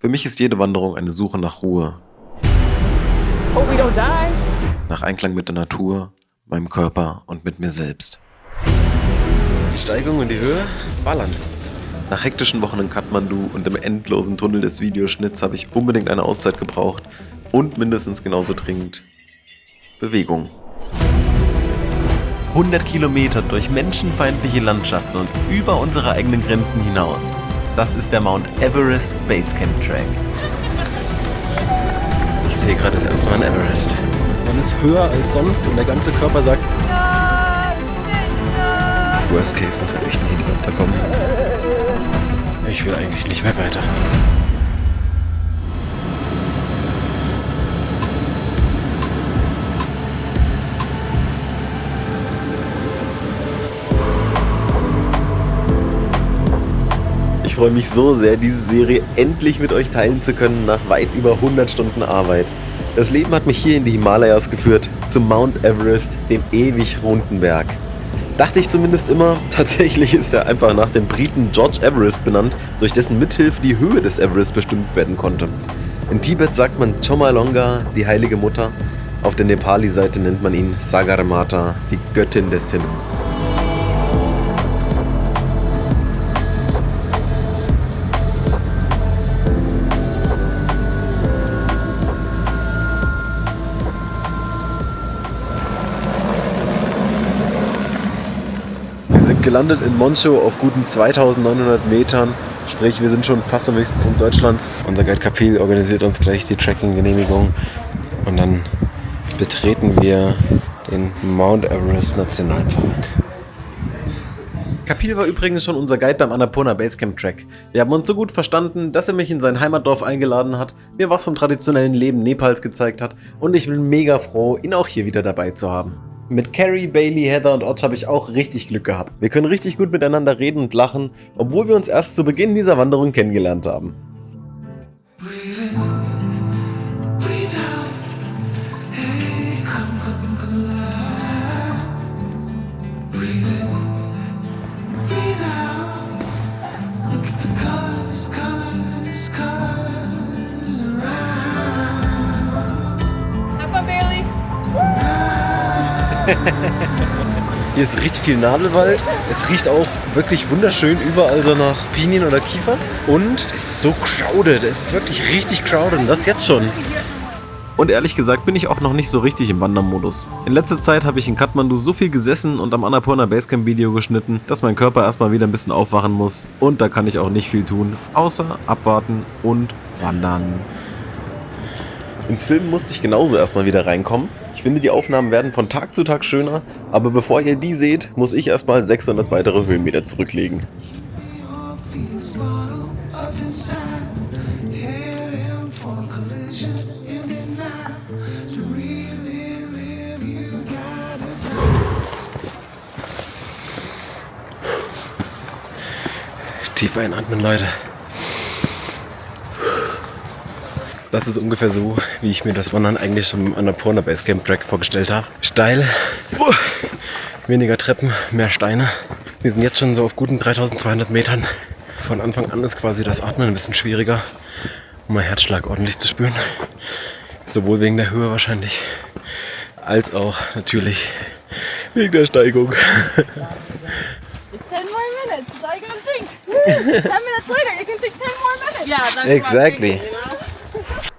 Für mich ist jede Wanderung eine Suche nach Ruhe. Hope we don't die. Nach Einklang mit der Natur, meinem Körper und mit mir selbst. Die Steigung und die Höhe ballern. Nach hektischen Wochen in Kathmandu und im endlosen Tunnel des Videoschnitts habe ich unbedingt eine Auszeit gebraucht und mindestens genauso dringend Bewegung. 100 Kilometer durch menschenfeindliche Landschaften und über unsere eigenen Grenzen hinaus. Das ist der Mount Everest Basecamp Track. Ich sehe gerade das erste Mal einen Everest. Man ist höher als sonst und der ganze Körper sagt, Worst Case muss halt echt ein Helikopter kommen. Ich will eigentlich nicht mehr weiter. Ich freue mich so sehr, diese Serie endlich mit euch teilen zu können nach weit über 100 Stunden Arbeit. Das Leben hat mich hier in die Himalayas geführt, zum Mount Everest, dem ewig runden Berg. Dachte ich zumindest immer, tatsächlich ist er einfach nach dem Briten George Everest benannt, durch dessen Mithilfe die Höhe des Everest bestimmt werden konnte. In Tibet sagt man Chomolungma, die heilige Mutter. Auf der Nepali-Seite nennt man ihn Sagarmatha, die Göttin des Himmels. gelandet in Moncho auf guten 2900 Metern. Sprich, wir sind schon fast am nächsten Punkt Deutschlands. Unser Guide Kapil organisiert uns gleich die Tracking-Genehmigung und dann betreten wir den Mount Everest Nationalpark. Kapil war übrigens schon unser Guide beim Annapurna Basecamp Track. Wir haben uns so gut verstanden, dass er mich in sein Heimatdorf eingeladen hat, mir was vom traditionellen Leben Nepals gezeigt hat und ich bin mega froh, ihn auch hier wieder dabei zu haben. Mit Carrie, Bailey, Heather und Otsch habe ich auch richtig Glück gehabt. Wir können richtig gut miteinander reden und lachen, obwohl wir uns erst zu Beginn dieser Wanderung kennengelernt haben. Hier ist richtig viel Nadelwald. Es riecht auch wirklich wunderschön überall so nach Pinien oder Kiefer. Und es ist so crowded. Es ist wirklich richtig crowded. Und das jetzt schon. Und ehrlich gesagt bin ich auch noch nicht so richtig im Wandermodus. In letzter Zeit habe ich in Kathmandu so viel gesessen und am Annapurna Basecamp Video geschnitten, dass mein Körper erstmal wieder ein bisschen aufwachen muss. Und da kann ich auch nicht viel tun, außer abwarten und wandern. Ins Filmen musste ich genauso erstmal wieder reinkommen. Ich finde, die Aufnahmen werden von Tag zu Tag schöner, aber bevor ihr die seht, muss ich erstmal 600 weitere Höhenmeter zurücklegen. Tief einatmen, Leute. Das ist ungefähr so, wie ich mir das Wandern eigentlich schon im Annapurna Basecamp Track vorgestellt habe. Steil, weniger Treppen, mehr Steine. Wir sind jetzt schon so auf guten 3200 Metern. Von Anfang an ist quasi das Atmen ein bisschen schwieriger, um meinen Herzschlag ordentlich zu spüren. Sowohl wegen der Höhe wahrscheinlich, als auch natürlich wegen der Steigung. 10 more minutes, that's all you gotta think. 10 minutes later, you can think 10 more minutes. Yeah, that's Exactly. what I'm thinking, you know?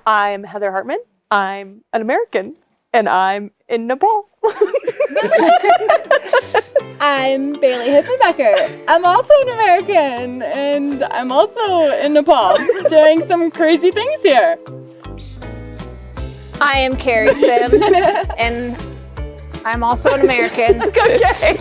I'm Heather Hartman. I'm an American, and I'm in Nepal. I'm Bailey Hippenbecker. I'm also an American, and I'm also in Nepal, doing some crazy things here. I am Carrie Sims, and I'm also an American. Okay.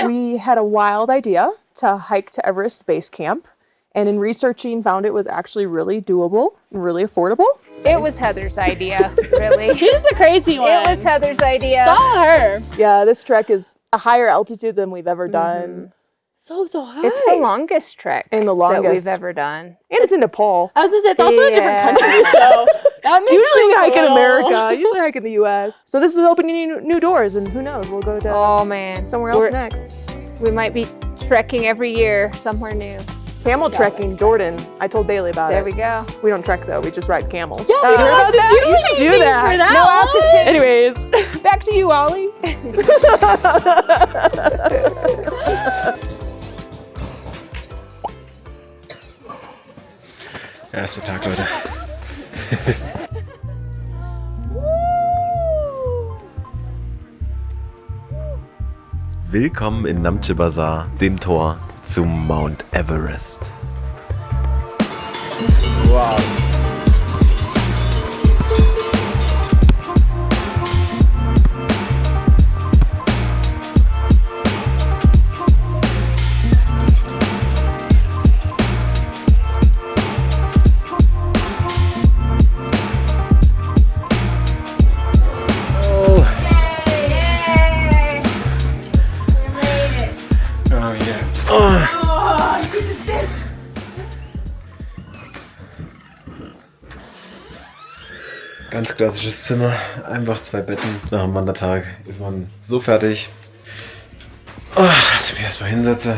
We had a wild idea to hike to Everest Base Camp, and in researching, found it was actually really doable and really affordable. It was Heather's idea, really. She's the crazy one. It was Heather's idea. It's all her. Yeah, this trek is a higher altitude than we've ever done. So high. It's the longest trek And the that longest. we've ever done. And it's in Nepal. I was gonna say, it's also a different Yeah. country, so that makes Usually we things hike a in little- America, usually hike in the US. So this is opening new doors, and who knows, we'll go to Oh man, somewhere else next. We might be trekking every year somewhere new. Camel trekking, Jordan. I told Bailey about There it. we go. We don't trek though, we just ride camels. Yeah, we don't have to do You should do anything that. for that. No altitude. Anyways, back to you, Ollie. Erster Tag, Leute. Willkommen in Namche Bazaar, dem Tor zum Mount Everest. Wow. Ganz klassisches Zimmer, einfach 2 Betten. Nach einem Wandertag ist man so fertig. Dass ich mich erstmal hinsetze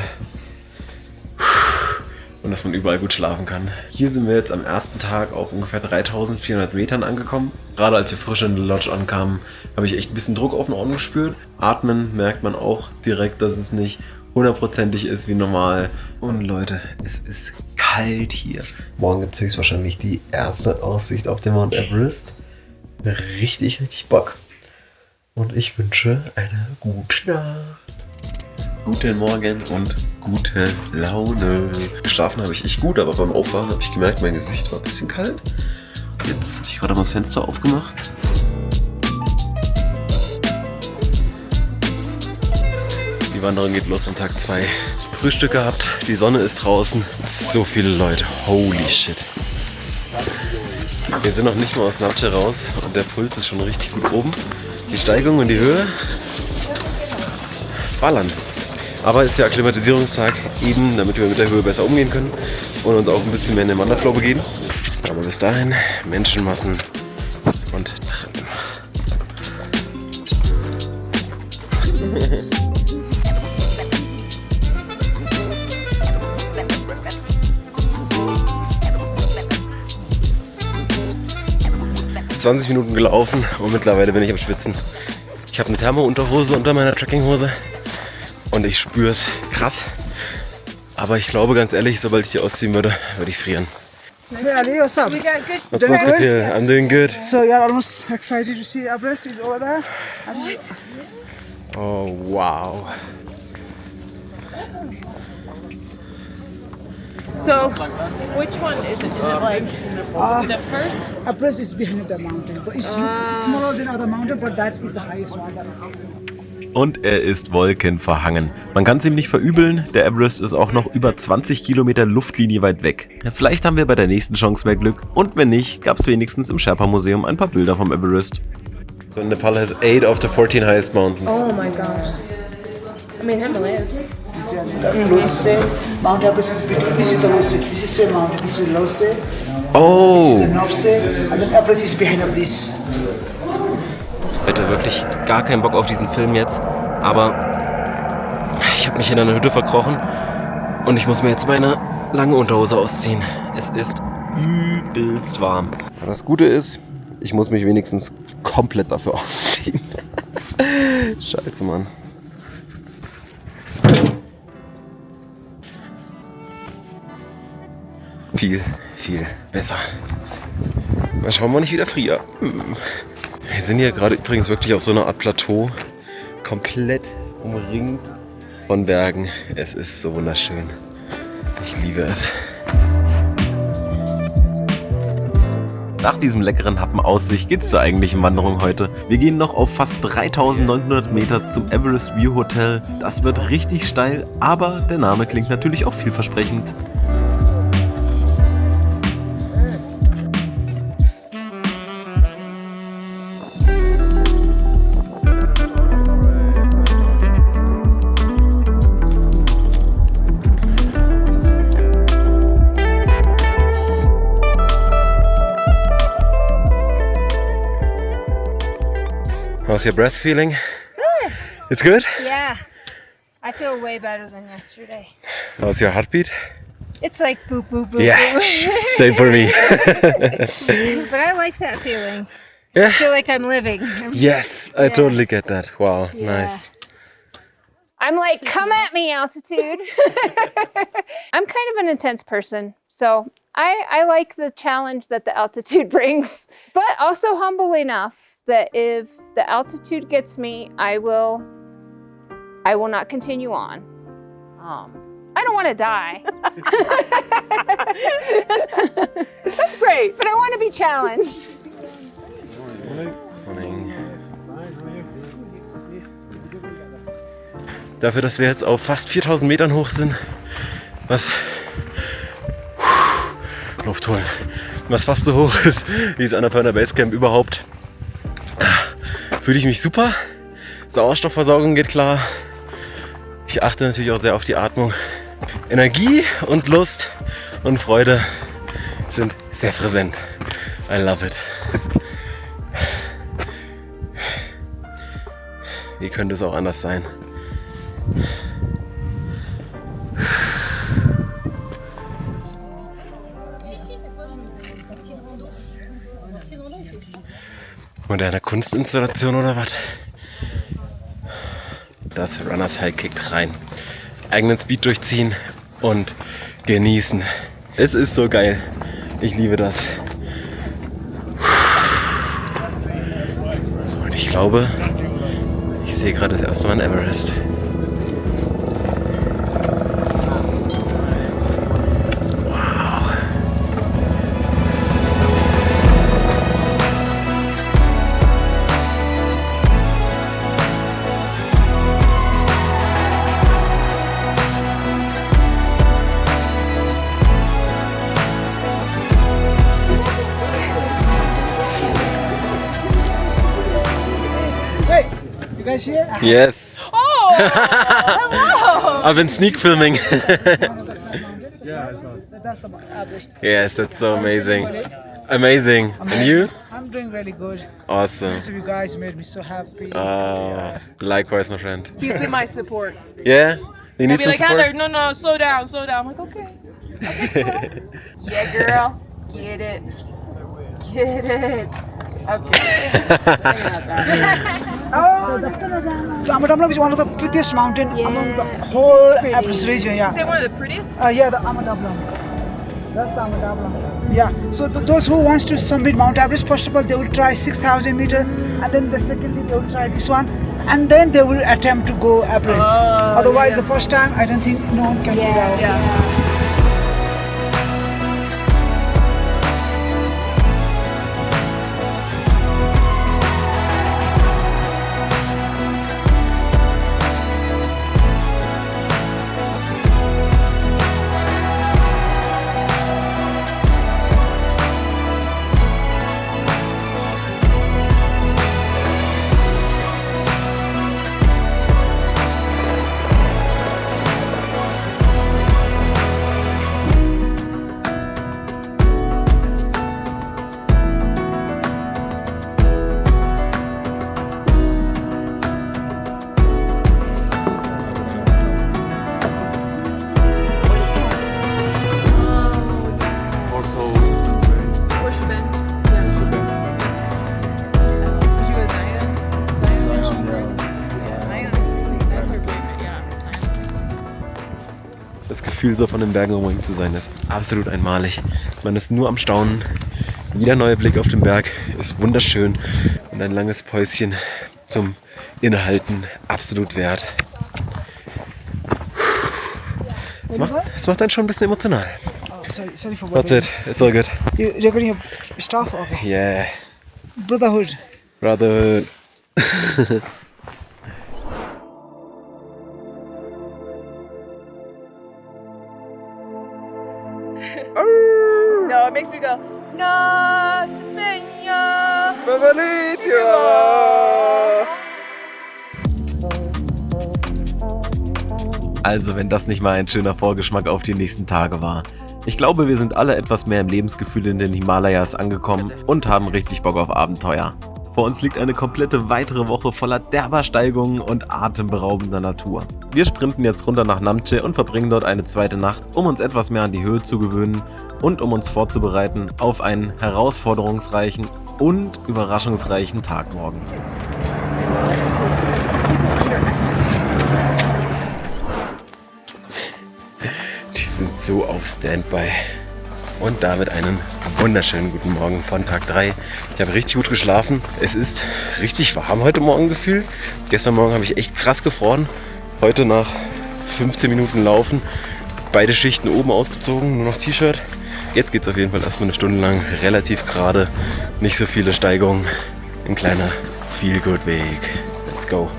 und dass man überall gut schlafen kann. Hier sind wir jetzt am ersten Tag auf ungefähr 3400 Metern angekommen. Gerade als wir frisch in der Lodge ankamen, habe ich echt ein bisschen Druck auf den Ohren gespürt. Atmen merkt man auch direkt, dass es nicht hundertprozentig ist wie normal. Und Leute, es ist kalt hier. Morgen gibt es höchstwahrscheinlich die erste Aussicht auf den Mount Everest. Richtig, richtig Bock. Und ich wünsche eine gute Nacht. Guten Morgen und gute Laune. Geschlafen habe ich echt gut, aber beim Aufwachen habe ich gemerkt, mein Gesicht war ein bisschen kalt. Jetzt habe ich gerade mal das Fenster aufgemacht. Die Wanderung geht los am Tag 2. Frühstück gehabt, die Sonne ist draußen. So viele Leute, holy shit. Wir sind noch nicht mal aus Namche raus und der Puls ist schon richtig gut oben. Die Steigung und die Höhe ballern. Aber es ist ja Akklimatisierungstag, eben damit wir mit der Höhe besser umgehen können und uns auch ein bisschen mehr in den Wanderflow begeben. Aber bis dahin Menschenmassen und Treppen. 20 Minuten gelaufen und mittlerweile bin ich am Schwitzen. Ich habe eine Thermo-Unterhose unter meiner Trekkinghose und ich spüre es krass. Aber ich glaube ganz ehrlich, sobald ich die ausziehen würde, würde ich frieren. Hey Ali, what's up? What's up with you? I'm doing good. So you're almost excited to see Everest is over there? What? Oh wow. So, which one is it? Is it like the first? Everest is behind the mountain, but it's smaller than other mountain, but that is the highest one. Und er ist wolkenverhangen. Man kann es ihm nicht verübeln, der Everest ist auch noch über 20 Kilometer Luftlinie weit weg. Vielleicht haben wir bei der nächsten Chance mehr Glück und wenn nicht, gab es wenigstens im Sherpa-Museum ein paar Bilder vom Everest. So Nepal has 8 of the 14 highest mountains. Oh my gosh. I mean, Himalayas. Lhotse, Mount Everest is between. This is the Lhotse. This is the mountain. This is Lhotse. This is Oh! the Nopse, and then Everest is behind of this. Ich hätte wirklich gar keinen Bock auf diesen Film jetzt, aber ich habe mich in einer Hütte verkrochen und ich muss mir jetzt meine lange Unterhose ausziehen. Es ist übelst warm. Das Gute ist, ich muss mich wenigstens komplett dafür ausziehen. Scheiße, Mann. Viel, viel besser. Mal schauen, wann ich wieder friere. Wir sind hier gerade übrigens wirklich auf so einer Art Plateau, komplett umringt von Bergen. Es ist so wunderschön. Ich liebe es. Nach diesem leckeren Happen Aussicht geht's zur eigentlichen Wanderung heute. Wir gehen noch auf fast 3900 Meter zum Everest View Hotel. Das wird richtig steil, aber der Name klingt natürlich auch vielversprechend. How's your breath feeling? Good. It's good? Yeah. I feel way better than yesterday. How's your heartbeat? It's like boop, boop, boop, Yeah. boop. Same for me. But I like that feeling. Yeah. I feel like I'm living. Yes, I totally get that. Wow, Yeah. nice. I'm like, come at me, altitude. I'm kind of an intense person, so I like the challenge that the altitude brings, but also humble enough that if the altitude gets me, I will not continue on. I don't want to die. That's great. But I want to be challenged. Morning. Dafür, dass wir jetzt auf fast 4000 Metern hoch sind, was Luft holen, was fast so hoch ist wie das Annapurna Basecamp überhaupt, fühle ich mich super. Sauerstoffversorgung geht klar. Ich achte natürlich auch sehr auf die Atmung. Energie und Lust und Freude sind sehr präsent. I love it. Wie könnte es auch anders sein? Moderne Kunstinstallation oder was? Das Runners High kickt rein. Eigenen Speed durchziehen und genießen. Es ist so geil. Ich liebe das. Und ich glaube, ich sehe gerade das erste Mal einen Everest. Hey, you guys here? Yes. Oh, hello. I've been sneak filming. That's the average. Yes, that's so amazing. Amazing. And you? I'm doing really good. Awesome. So you guys made me so happy. Likewise, my friend. He's been my support. Yeah? You I'd need be some like, Heather, support? no, slow down, slow down. I'm like, okay. I'll take the rest. Yeah, girl. Get it. Get it. Okay. Oh, that's So Amadablam is one of the prettiest mountain among the whole Everest region. Yeah. Say one of the prettiest? Yeah, the Amadablam. That's the Amadablam. Yeah. So those who wants to summit Mount Everest, first of all, they will try 6,000 meter, and then the secondly they will try this one, and then they will attempt to go Everest. Otherwise, the first time, I don't think no one can do that. Yeah. Das Gefühl, so von den Bergen umringt zu sein, ist absolut einmalig. Man ist nur am Staunen. Jeder neue Blick auf den Berg ist wunderschön und ein langes Päuschen zum Innehalten absolut wert. Das macht einen schon ein bisschen emotional. Oh, sorry for That's bothering it. It's all good. you. You're recording your stuff? Okay. Yeah. Brotherhood. Brotherhood. No, it makes me go, Na Semenya. Also, wenn das nicht mal ein schöner Vorgeschmack auf die nächsten Tage war. Ich glaube, wir sind alle etwas mehr im Lebensgefühl in den Himalayas angekommen und haben richtig Bock auf Abenteuer. Vor uns liegt eine komplette weitere Woche voller derber Steigungen und atemberaubender Natur. Wir sprinten jetzt runter nach Namche und verbringen dort eine zweite Nacht, um uns etwas mehr an die Höhe zu gewöhnen und um uns vorzubereiten auf einen herausforderungsreichen und überraschungsreichen Tag morgen. Die sind so auf Standby. Und damit einen wunderschönen guten Morgen von Tag 3. Ich habe richtig gut geschlafen. Es ist richtig warm heute Morgen gefühlt. Gestern Morgen habe ich echt krass gefroren. Heute nach 15 Minuten Laufen beide Schichten oben ausgezogen, nur noch T-Shirt. Jetzt geht es auf jeden Fall erstmal eine Stunde lang relativ gerade. Nicht so viele Steigungen. Ein kleiner Feel-Good-Weg. Let's go.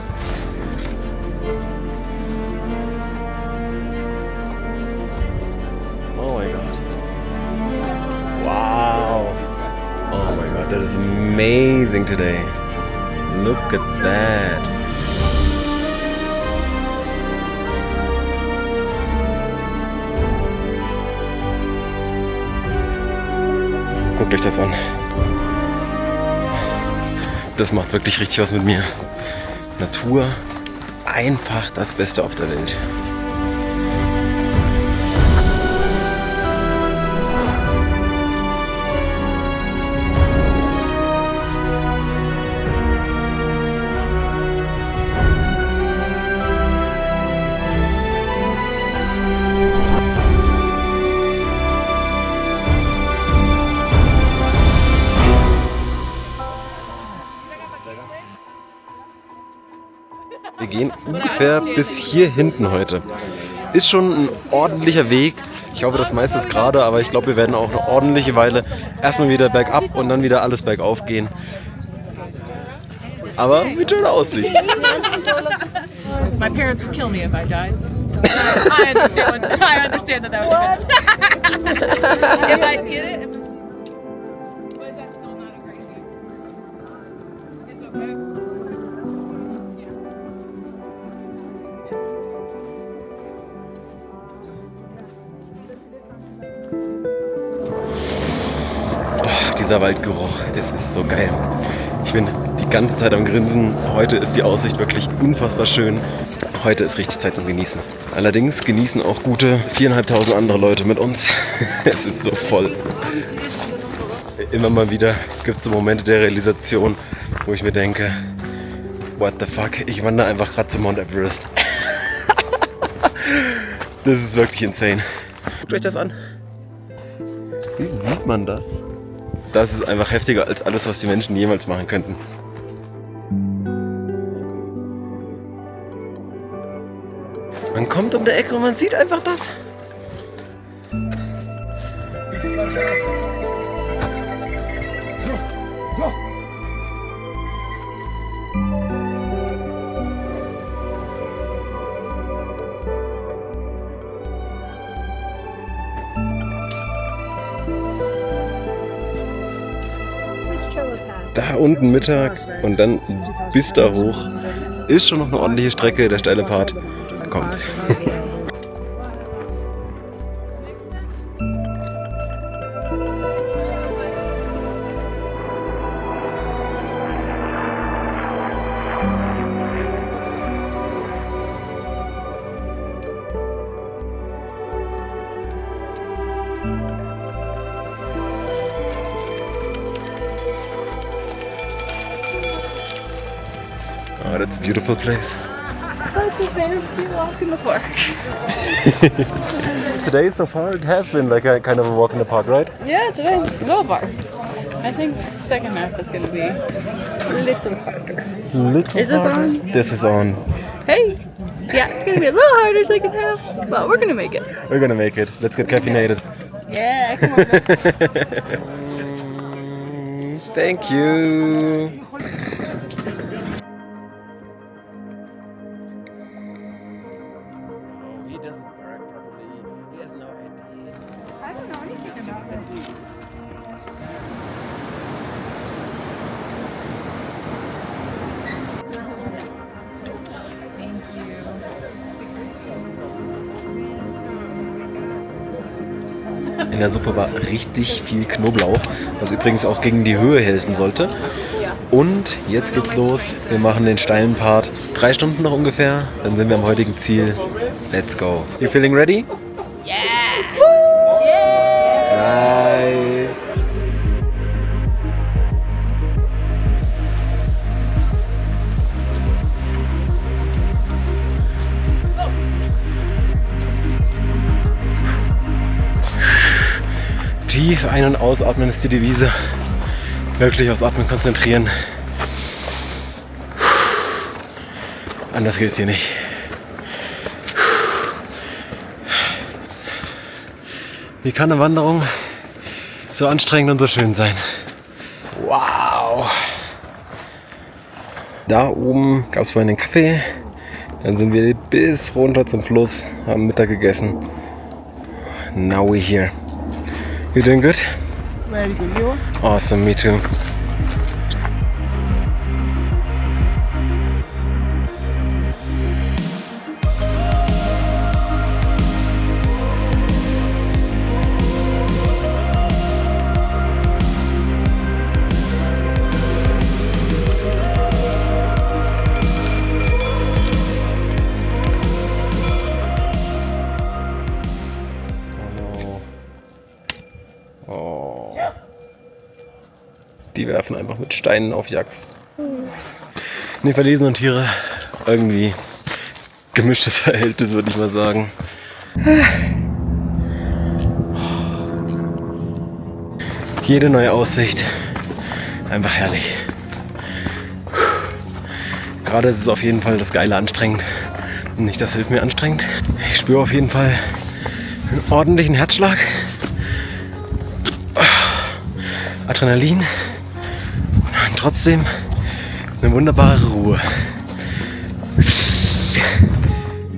Oh mein Gott. Wow. Oh my God, that is amazing today. Look at that. Guckt euch das an. Das macht wirklich richtig was mit mir. Natur, einfach das Beste auf der Welt. Wir gehen ungefähr bis hier hinten heute. Ist schon ein ordentlicher Weg. Ich hoffe, das meiste ist gerade, aber ich glaube, wir werden auch eine ordentliche Weile erstmal wieder bergab und dann wieder alles bergauf gehen. Aber mit schöner Aussicht. My parents would kill me if I died. I understand that would be good. If I get it, but that's still not a great thing. It's okay. Dieser Waldgeruch, das ist so geil. Ich bin die ganze Zeit am Grinsen. Heute ist die Aussicht wirklich unfassbar schön. Heute ist richtig Zeit zum Genießen. Allerdings genießen auch gute 4.500 andere Leute mit uns. Es ist so voll. Immer mal wieder gibt es so Momente der Realisation, wo ich mir denke, what the fuck, ich wandere einfach gerade zum Mount Everest. Das ist wirklich insane. Guckt euch das an. Wie sieht man das? Das ist einfach heftiger als alles, was die Menschen jemals machen könnten. Man kommt um die Ecke und man sieht einfach das. Da unten Mittag und dann bis da hoch ist schon noch eine ordentliche Strecke, der steile Part kommt. Oh, that's a beautiful place. That's a fantasy walk in the park. Today so far it has been like a kind of a walk in the park, right? Yeah, today's so far. I think second half is gonna be a little harder. Is this on? This is on. Hey! Yeah, it's gonna be a little harder second half, but we're gonna make it. We're gonna make it. Let's get caffeinated. Yeah, come on. Thank you. In der Suppe war richtig viel Knoblauch, was übrigens auch gegen die Höhe helfen sollte. Und jetzt geht's los. Wir machen den steilen Part. 3 Stunden noch ungefähr. Dann sind wir am heutigen Ziel. Let's go. You feeling ready? Yeah. Nice. Tief ein- und ausatmen ist die Devise. Wirklich aufs Atmen konzentrieren. Anders geht's hier nicht. Wie kann eine Wanderung so anstrengend und so schön sein? Wow! Da oben gab es vorhin einen Kaffee. Dann sind wir bis runter zum Fluss, haben Mittag gegessen. Now we're here. You doing good? Very good. You? Awesome, me too. Oh. Die werfen einfach mit Steinen auf Yaks. Die verlesenen Tiere, irgendwie gemischtes Verhältnis, würde ich mal sagen. Jede neue Aussicht, einfach herrlich. Gerade ist es auf jeden Fall das Geile anstrengend. Nicht das hilft mir anstrengend. Ich spüre auf jeden Fall einen ordentlichen Herzschlag. Adrenalin und trotzdem eine wunderbare Ruhe.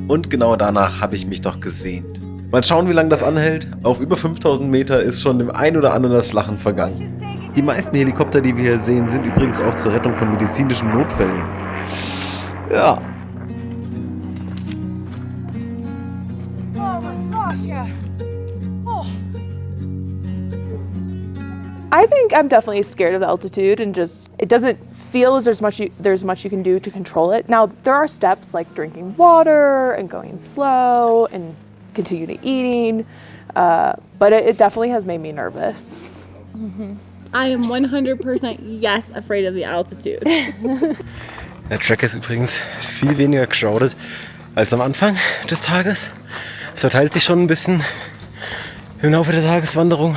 Und genau danach habe ich mich doch gesehnt. Mal schauen, wie lange das anhält. Auf über 5000 Meter ist schon dem ein oder anderen das Lachen vergangen. Die meisten Helikopter, die wir hier sehen, sind übrigens auch zur Rettung von medizinischen Notfällen. Ja. I think I'm definitely scared of the altitude and just it doesn't feel as there's much you can do to control it. Now there are steps like drinking water and going slow and continuing eating, but it definitely has made me nervous. I am 100% yes afraid of the altitude. Der Track ist übrigens viel weniger crowded als am Anfang des Tages. Es verteilt sich schon ein bisschen im Laufe der Tageswanderung.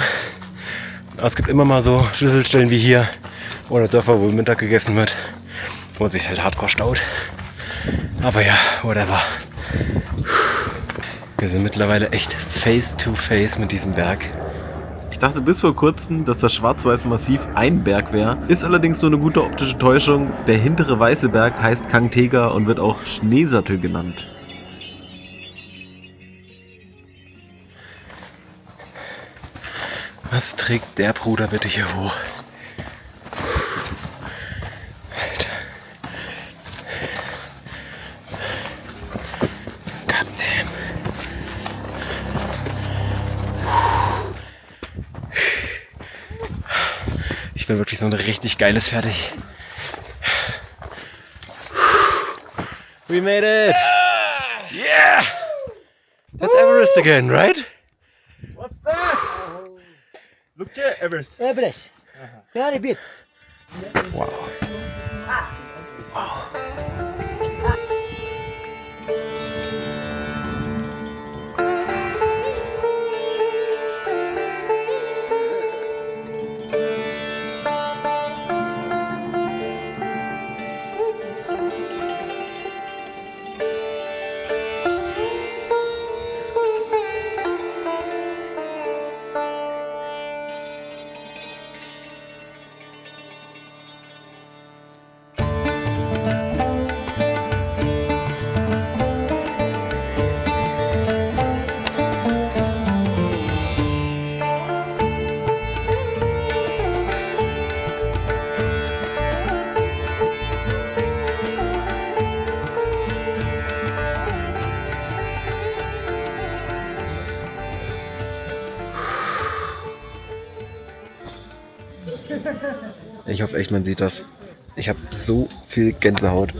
Aber es gibt immer mal so Schlüsselstellen wie hier oder Dörfer, wo Mittag gegessen wird, wo es sich halt hardcore staut. Aber ja, whatever. Wir sind mittlerweile echt face to face mit diesem Berg. Ich dachte bis vor kurzem, dass das schwarz-weiße Massiv ein Berg wäre, ist allerdings nur eine gute optische Täuschung. Der hintere weiße Berg heißt Kangtega und wird auch Schneesattel genannt. Was trägt der Bruder bitte hier hoch? Alter. Goddamn. Ich will wirklich so ein richtig geiles fertig. We made it! Yeah! That's Everest again, right? Look there, Everest. Everest. Very big. Wow. Ich hoffe echt, man sieht das. Ich habe so viel Gänsehaut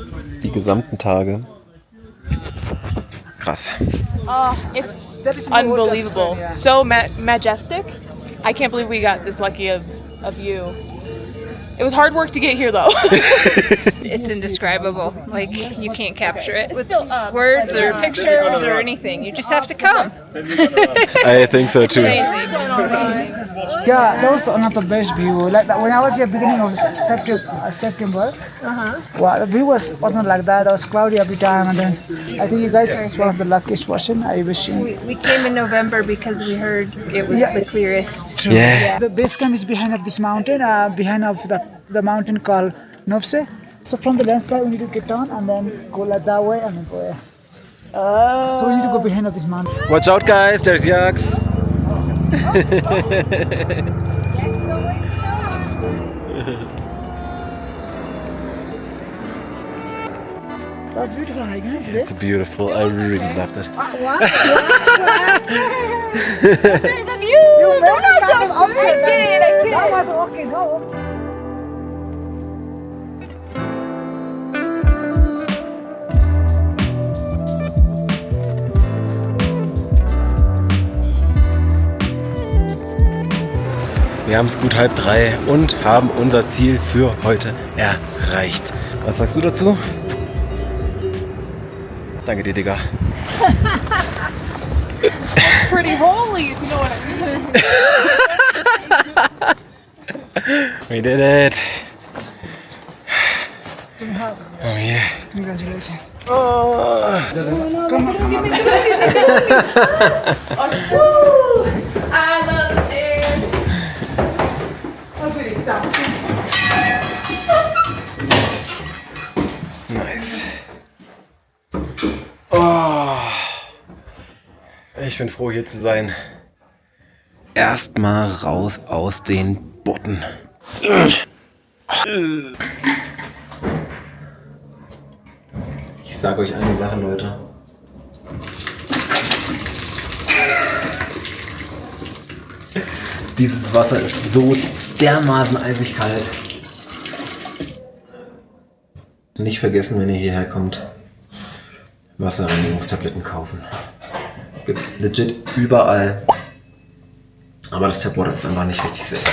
die gesamten Tage. Krass. Oh, it's unbelievable. So majestic. I can't believe we got this lucky of you. It was hard work to get here, though. It's indescribable. Like, you can't capture it with words or pictures or anything. You just have to come. I think so too. Amazing. Yeah, that was one of the best view. Like that, when I was here beginning of September, well, the view wasn't like that. It was cloudy every time, and then I think you guys is one of the luckiest person I ever seen. We came in November because we heard it was the clearest. Yeah. The base camp is behind of this mountain, behind of the mountain called Nopse. So from the left side, we need to get down and then go like that way and then go there. So we need to go behind of this mountain. Watch out, guys, there's yaks. That was beautiful hike, huh? Today? It's beautiful. I really loved it. The views! I'm not so freaking! I That can't. was okay, no. Wir haben es gut 2:30 und haben unser Ziel für heute erreicht. Was sagst du dazu? Danke dir, Digga. Pretty holy, if you know what I mean. We did it. Oh yeah. Congratulations. I love stairs. Okay, stop. Nice. Oh. Ich bin froh, hier zu sein. Erstmal raus aus den Botten. Ich sage euch eine Sache, Leute. Dieses Wasser ist so dermaßen eisig kalt. Nicht vergessen, wenn ihr hierher kommt, Wasserreinigungstabletten kaufen. Gibt's legit überall. Aber das Tapwater ist einfach nicht richtig safe.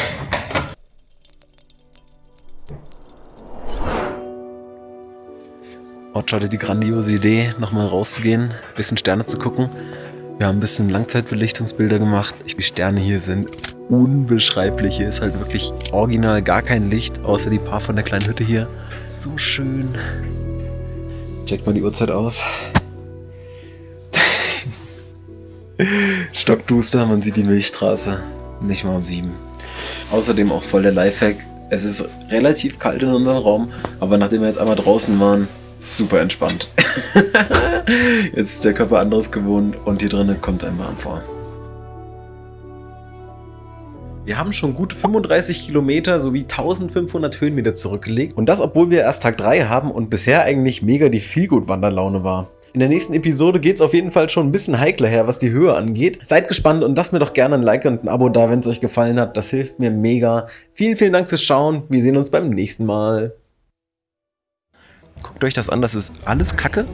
Otto hatte die grandiose Idee, nochmal rauszugehen, ein bisschen Sterne zu gucken. Wir haben ein bisschen Langzeitbelichtungsbilder gemacht. Die Sterne hier sind unbeschreiblich. Hier ist halt wirklich original gar kein Licht, außer die paar von der kleinen Hütte hier. So schön. Checkt mal die Uhrzeit aus. Stockduster, man sieht die Milchstraße. Nicht mal um 7. Außerdem auch voll der Lifehack. Es ist relativ kalt in unserem Raum, aber nachdem wir jetzt einmal draußen waren, super entspannt. Jetzt ist der Körper anderes gewohnt und hier drinnen kommt es einem warm vor. Wir haben schon gut 35 Kilometer sowie 1500 Höhenmeter zurückgelegt. Und das, obwohl wir erst Tag 3 haben und bisher eigentlich mega die Feelgood-Wanderlaune war. In der nächsten Episode geht es auf jeden Fall schon ein bisschen heikler her, was die Höhe angeht. Seid gespannt und lasst mir doch gerne ein Like und ein Abo da, wenn es euch gefallen hat. Das hilft mir mega. Vielen, vielen Dank fürs Schauen. Wir sehen uns beim nächsten Mal. Guckt euch das an, das ist alles Kacke.